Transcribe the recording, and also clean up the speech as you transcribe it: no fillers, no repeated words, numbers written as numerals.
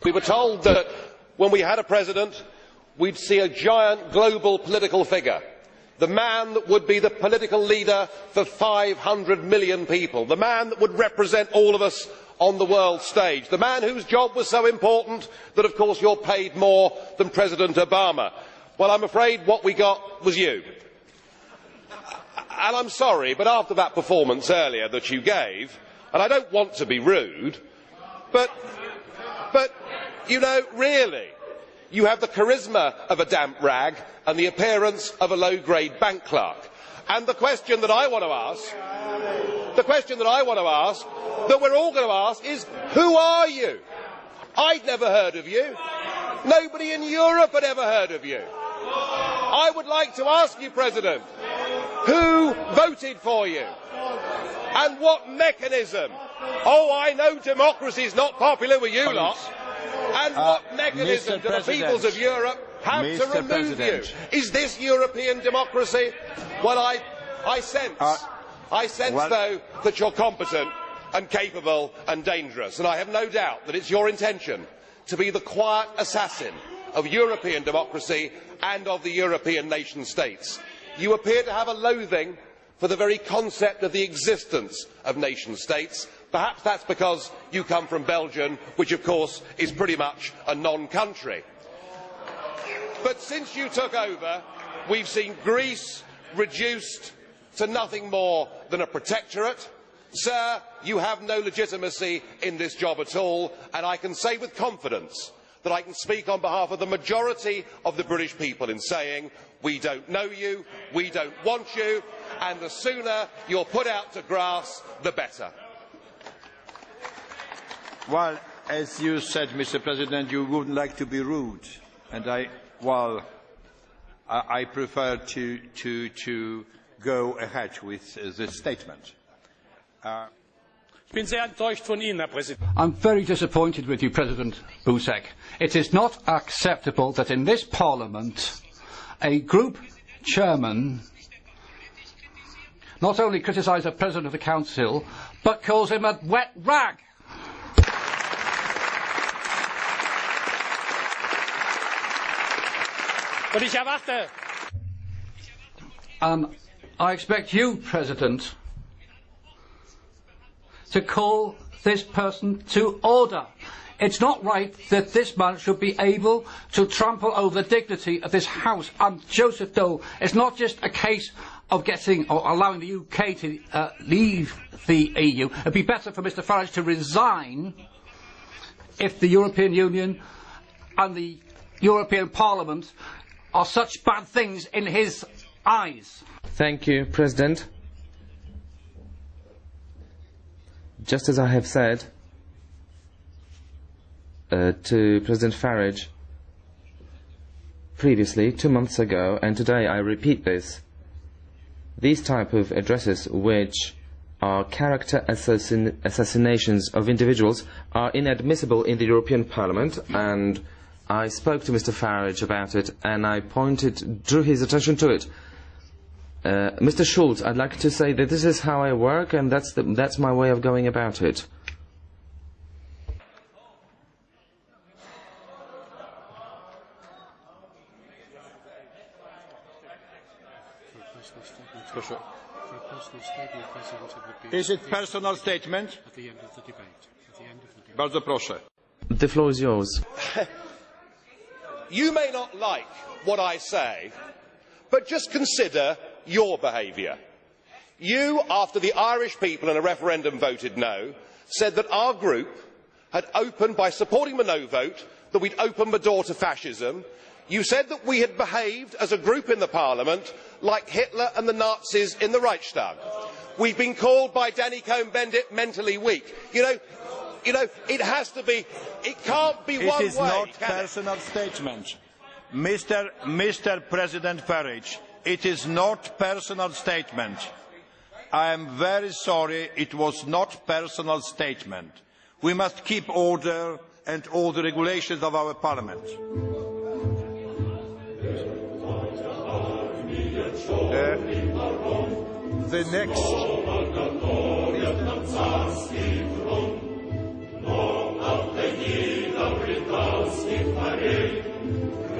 We were told that when we had a president, we'd see a giant global political figure, the man that would be the political leader for 500 million people, the man that would represent all of us on the world stage, the man whose job was so important that, of course, you're paid more than President Obama. Well, I'm afraid what we got was you. And I'm sorry, but after that performance earlier that you gave, and I don't want to be rude, but you know, really, you have the charisma of a damp rag and the appearance of a low-grade bank clerk. And the question that I want to ask, that we're all going to ask is, who are you? I'd never heard of you. Nobody in Europe had ever heard of you. I would like to ask you, President, who voted for you? And what mechanism? Oh, I know democracy is not popular with you lot. And what mechanism do the peoples of Europe have to remove you? Is this European democracy? Well, I sense, though, that you're competent and capable and dangerous, and I have no doubt that it's your intention to be the quiet assassin of European democracy and of the European nation states. You appear to have a loathing for the very concept of the existence of nation states. Perhaps that's because you come from Belgium, which of course is pretty much a non-country. But since you took over, we've seen Greece reduced to nothing more than a protectorate. Sir, you have no legitimacy in this job at all, and I can say with confidence that I can speak on behalf of the majority of the British people in saying we don't know you, we don't want you, and the sooner you're put out to grass, the better. Well, as you said, Mr. President, you wouldn't like to be rude, and I prefer to go ahead with this statement. I'm very disappointed with you, President Buzek. It is not acceptable that in this Parliament a group chairman not only criticises the President of the Council, but calls him a wet rag. I expect you, President, to call this person to order. It's not right that this man should be able to trample over the dignity of this House. And Joseph Dole, it's not just a case of getting or allowing the UK to leave the EU. It'd be better for Mr Farage to resign if the European Union and the European Parliament are such bad things in his eyes. Thank you, President. Just as I have said to President Farage previously, 2 months ago, and today I repeat this, these type of addresses, which are character assassinations of individuals, are inadmissible in the European Parliament, and I spoke to Mr Farage about it, and I drew his attention to it. Mr Schulz, I'd like to say that this is how I work, and that's my way of going about it. Is it personal statement? At the end of the debate. Bardzo proszę. The floor is yours. You may not like what I say, but just consider your behaviour. You, after the Irish people in a referendum voted no, said that our group had opened, by supporting the no vote, that we'd opened the door to fascism. You said that we had behaved as a group in the Parliament like Hitler and the Nazis in the Reichstag. We've been called by Danny Cohn-Bendit mentally weak. You know, it has to be, it can't be one way. It is not personal statement. Mr. President Farage, it is not personal statement. I am very sorry, it was not personal statement. We must keep order and all the regulations of our Parliament. The next. Polski Farage.